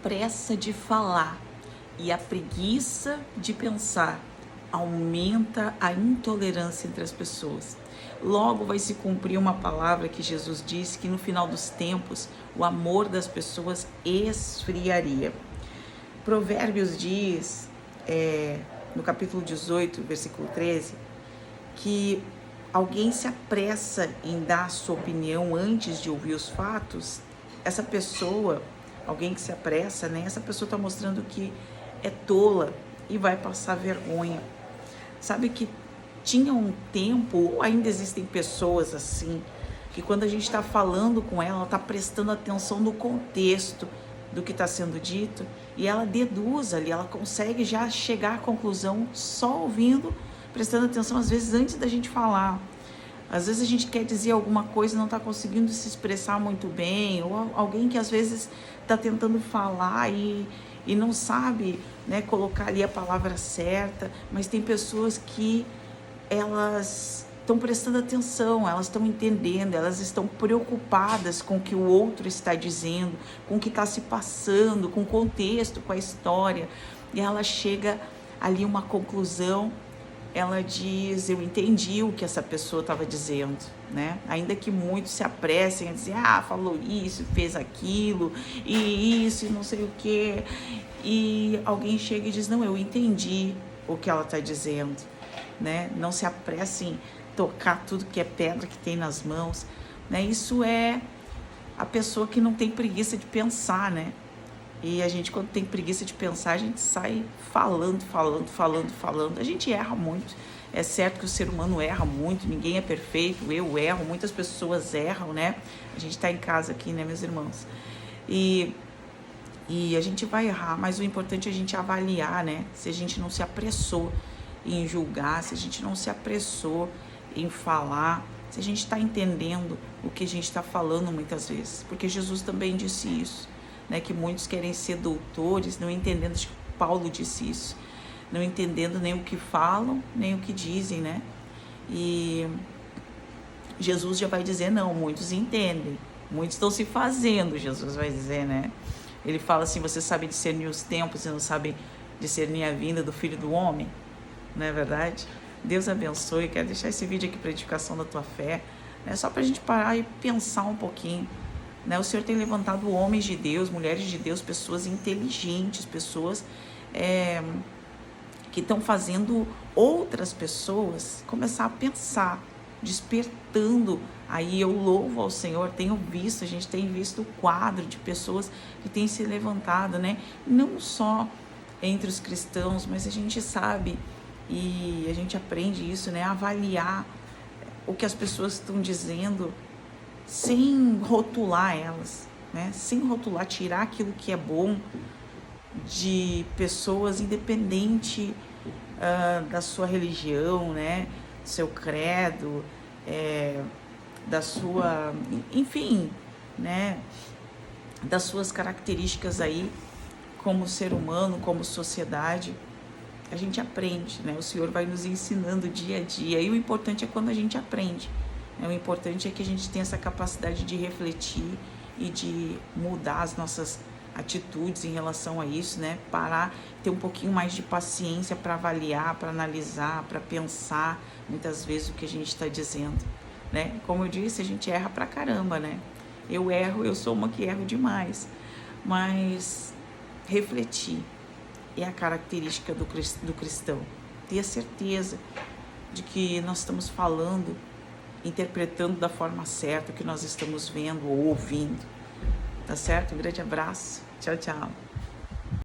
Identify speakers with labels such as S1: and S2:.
S1: pressa de falar e a preguiça de pensar aumenta a intolerância entre as pessoas. Logo vai se cumprir uma palavra que Jesus disse, que no final dos tempos o amor das pessoas esfriaria. Provérbios diz, no capítulo 18, versículo 13, que alguém se apressa em dar a sua opinião antes de ouvir os fatos. Essa pessoa, alguém que se apressa, né? Essa pessoa está mostrando que é tola e vai passar vergonha. Sabe que tinha um tempo, ou ainda existem pessoas assim, que quando a gente está falando com ela está prestando atenção no contexto do que está sendo dito e ela deduz ali, ela consegue já chegar à conclusão só ouvindo, prestando atenção às vezes antes da gente falar. Às vezes a gente quer dizer alguma coisa e não está conseguindo se expressar muito bem, ou alguém que às vezes está tentando falar e não sabe, né, colocar ali a palavra certa, mas tem pessoas que elas estão prestando atenção, elas estão entendendo, elas estão preocupadas com o que o outro está dizendo, com o que está se passando, com o contexto, com a história, e ela chega ali a uma conclusão. Ela diz, eu entendi o que essa pessoa estava dizendo, né? Ainda que muitos se apressem a dizer, falou isso, fez aquilo, e isso, e não sei o quê. E alguém chega e diz, não, eu entendi o que ela está dizendo, né? Não se apressem em tocar tudo que é pedra que tem nas mãos, né? Isso é a pessoa que não tem preguiça de pensar, né? E a gente, quando tem preguiça de pensar, a gente sai falando. A gente erra muito. É certo que o ser humano erra muito, ninguém é perfeito, eu erro, muitas pessoas erram, né? A gente tá em casa aqui, né, meus irmãos? E a gente vai errar, mas o importante é a gente avaliar, né? Se a gente não se apressou em julgar, se a gente não se apressou em falar, se a gente está entendendo o que a gente está falando muitas vezes. Porque Jesus também disse isso. Né, que muitos querem ser doutores, não entendendo, acho que Paulo disse isso, não entendendo nem o que falam, nem o que dizem, né? E Jesus já vai dizer, não, muitos entendem, muitos estão se fazendo, Jesus vai dizer, né? Ele fala assim, você sabe discernir os tempos e não sabe discernir a vinda do Filho do Homem, não é verdade? Deus abençoe, quero deixar esse vídeo aqui para edificação da tua fé, né? Só para a gente parar e pensar um pouquinho. O Senhor tem levantado homens de Deus, mulheres de Deus, pessoas inteligentes, pessoas que estão fazendo outras pessoas começar a pensar, despertando. Aí eu louvo ao Senhor, a gente tem visto o quadro de pessoas que têm se levantado, né? Não só entre os cristãos, mas a gente sabe e a gente aprende isso, né? Avaliar o que as pessoas estão dizendo, sem rotular elas, né? Sem rotular, tirar aquilo que é bom de pessoas, independente da sua religião, né? Seu credo, da sua, enfim, né? Das suas características aí como ser humano, como sociedade. A gente aprende, né? O Senhor vai nos ensinando dia a dia, e o importante é quando a gente aprende. O importante é que a gente tenha essa capacidade de refletir e de mudar as nossas atitudes em relação a isso, né? Parar, ter um pouquinho mais de paciência para avaliar, para analisar, para pensar muitas vezes o que a gente está dizendo, né? Como eu disse, a gente erra pra caramba, né? Eu erro, eu sou uma que erro demais, mas refletir é a característica do cristão. Ter a certeza de que nós estamos falando, interpretando da forma certa o que nós estamos vendo ou ouvindo. Tá certo? Um grande abraço. Tchau, tchau.